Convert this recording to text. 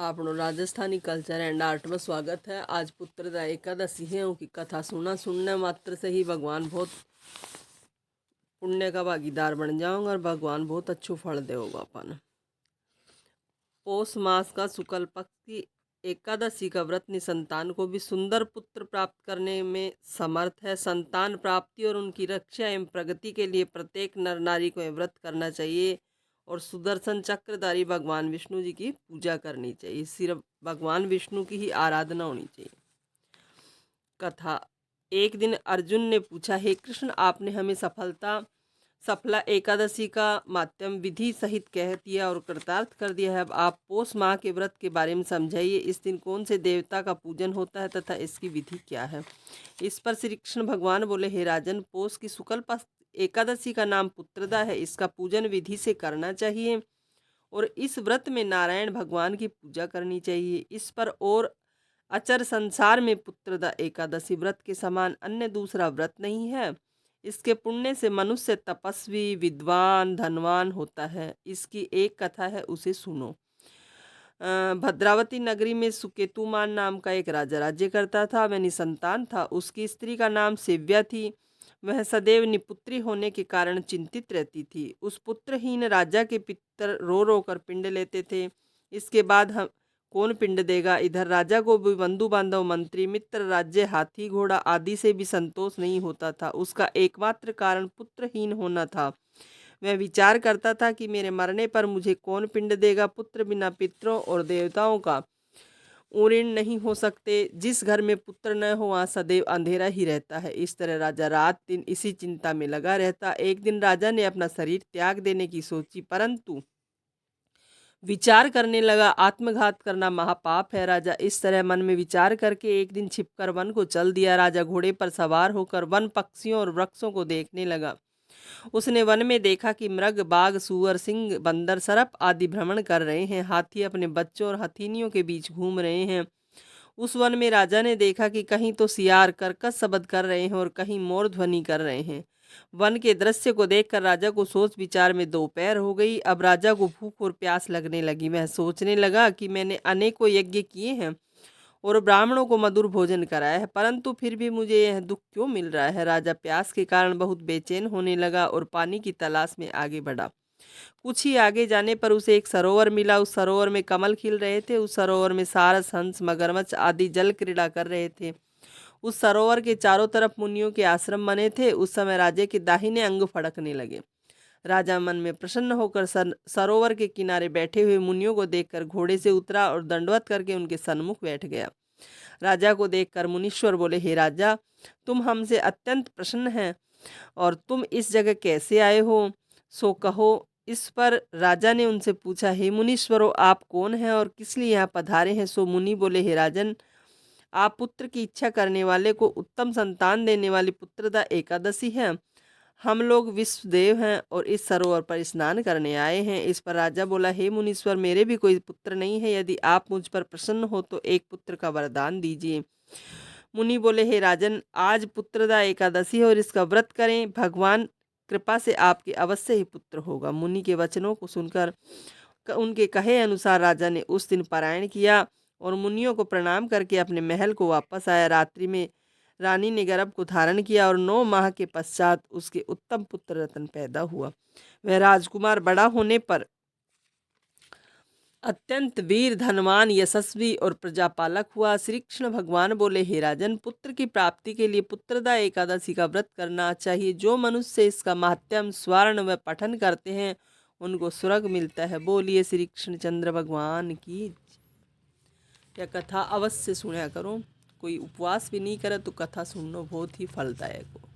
आपनो Rajasthani culture and art में स्वागत है। आज पुत्रदा एकादशी है, उनकी कथा सुनने मात्र से ही भगवान बहुत पुण्य का भागीदार बन जाऊंगा और भगवान बहुत अच्छो फल देगा। अपन पौष मास का शुक्ल पक्ष की एकादशी का व्रत निसंतान को भी सुंदर पुत्र प्राप्त करने में समर्थ है। संतान प्राप्ति और उनकी रक्षा एवं प्रगति के लिए प्रत्येक नर नारी को यह व्रत करना चाहिए और सुदर्शन चक्रधारी भगवान विष्णु जी की पूजा करनी चाहिए। सिर्फ भगवान विष्णु की ही आराधना होनी चाहिए। कथा। एक दिन अर्जुन ने पूछा, हे कृष्ण, आपने हमें सफला एकादशी का माध्यम विधि सहित कह दिया और कृतार्थ कर दिया है। अब आप पौष माह के व्रत के बारे में समझाइए। इस दिन कौन से देवता का पूजन होता है तथा इसकी विधि क्या है। इस पर श्री कृष्ण भगवान बोले, हे राजन, पौष की शुक्ल पक्ष एकादशी का नाम पुत्रदा है। इसका पूजन विधि से करना चाहिए और इस व्रत में नारायण भगवान की पूजा करनी चाहिए। इस पर और अचर संसार में पुत्रदा एकादशी व्रत के समान अन्य दूसरा व्रत नहीं है। इसके पुण्य से मनुष्य तपस्वी, विद्वान, धनवान होता है। इसकी एक कथा है, उसे सुनो। भद्रावती नगरी में सुकेतुमान नाम का एक राजा राज्य करता था। वह निसंतान था। उसकी स्त्री का नाम सेव्या थी। वह सदैव निपुत्री होने के कारण चिंतित रहती थी। उस पुत्रहीन राजा के पितर रो रो कर पिंड लेते थे। इसके बाद हम कौन पिंड देगा। इधर राजा को भी बंधु बांधव, मंत्री, मित्र, राज्य, हाथी, घोड़ा आदि से भी संतोष नहीं होता था। उसका एकमात्र कारण पुत्रहीन होना था। वह विचार करता था कि मेरे मरने पर मुझे कौन पिंड देगा। पुत्र बिना पितरों और देवताओं का ऋण नहीं हो सकते। जिस घर में पुत्र न हो वहाँ सदैव अंधेरा ही रहता है। इस तरह राजा रात दिन इसी चिंता में लगा रहता। एक दिन राजा ने अपना शरीर त्याग देने की सोची, परंतु विचार करने लगा, आत्मघात करना महापाप है। राजा इस तरह मन में विचार करके एक दिन छिपकर वन को चल दिया। राजा घोड़े पर सवार होकर वन पक्षियों और वृक्षों को देखने लगा। उसने वन में देखा कि मृग, बाघ, सूअर, सिंह, बंदर, सर्प आदि भ्रमण कर रहे हैं। हाथी अपने बच्चों और हथीनियों के बीच घूम रहे हैं। उस वन में राजा ने देखा कि कहीं तो सियार कर्कश शब्द कर रहे हैं और कहीं मोर ध्वनि कर रहे हैं। वन के दृश्य को देखकर राजा को सोच विचार में दोपहर हो गई। अब राजा को भूख और प्यास लगने लगी। वह सोचने लगा कि मैंने अनेकों यज्ञ किए हैं और ब्राह्मणों को मधुर भोजन कराया है, परंतु फिर भी मुझे यह दुख क्यों मिल रहा है। राजा प्यास के कारण बहुत बेचैन होने लगा और पानी की तलाश में आगे बढ़ा। कुछ ही आगे जाने पर उसे एक सरोवर मिला। उस सरोवर में कमल खिल रहे थे। उस सरोवर में सारस, हंस, मगरमच्छ आदि जल क्रीड़ा कर रहे थे। उस सरोवर के चारों तरफ मुनियों के आश्रम बने थे। उस समय राजे के दाहिने अंग फड़कने लगे। राजा मन में प्रसन्न होकर सरोवर के किनारे बैठे हुए मुनियों को देखकर घोड़े से उतरा और दंडवत करके उनके सन्मुख बैठ गया। राजा को देखकर मुनीश्वर बोले, हे राजा, तुम हमसे अत्यंत प्रसन्न हैं और तुम इस जगह कैसे आए हो, सो कहो। इस पर राजा ने उनसे पूछा, हे मुनीश्वरों, आप कौन हैं और किस लिए यहाँ पधारे हैं। सो मुनि बोले, हे राजन, आप पुत्र की इच्छा करने वाले को उत्तम संतान देने वाली पुत्रदा एकादशी है। हम लोग विश्वदेव हैं और इस सरोवर पर स्नान करने आए हैं। इस पर राजा बोला, हे मुनीश्वर, मेरे भी कोई पुत्र नहीं है। यदि आप मुझ पर प्रसन्न हो तो एक पुत्र का वरदान दीजिए। मुनि बोले, हे राजन, आज पुत्रदा एकादशी है और इसका व्रत करें। भगवान कृपा से आपके अवश्य ही पुत्र होगा। मुनि के वचनों को सुनकर उनके कहे अनुसार राजा ने उस दिन पारायण किया और मुनियों को प्रणाम करके अपने महल को वापस आया। रात्रि में रानी ने गर्भ को धारण किया और 9 माह के पश्चात उसके उत्तम पुत्र रतन पैदा हुआ। वह राजकुमार बड़ा होने पर अत्यंत वीर, धनवान, यशस्वी और प्रजापालक हुआ। श्री कृष्ण भगवान बोले, हे राजन, पुत्र की प्राप्ति के लिए पुत्रदा एकादशी का व्रत करना चाहिए। जो मनुष्य इसका माहात्म्य स्वर्ण व पठन करते हैं उनको स्वर्ग मिलता है। बोलिए श्री कृष्णचंद्र भगवान की। यह कथा अवश्य सुना करो। कोई उपवास भी नहीं करे तो कथा सुनना बहुत ही फलदायक हो।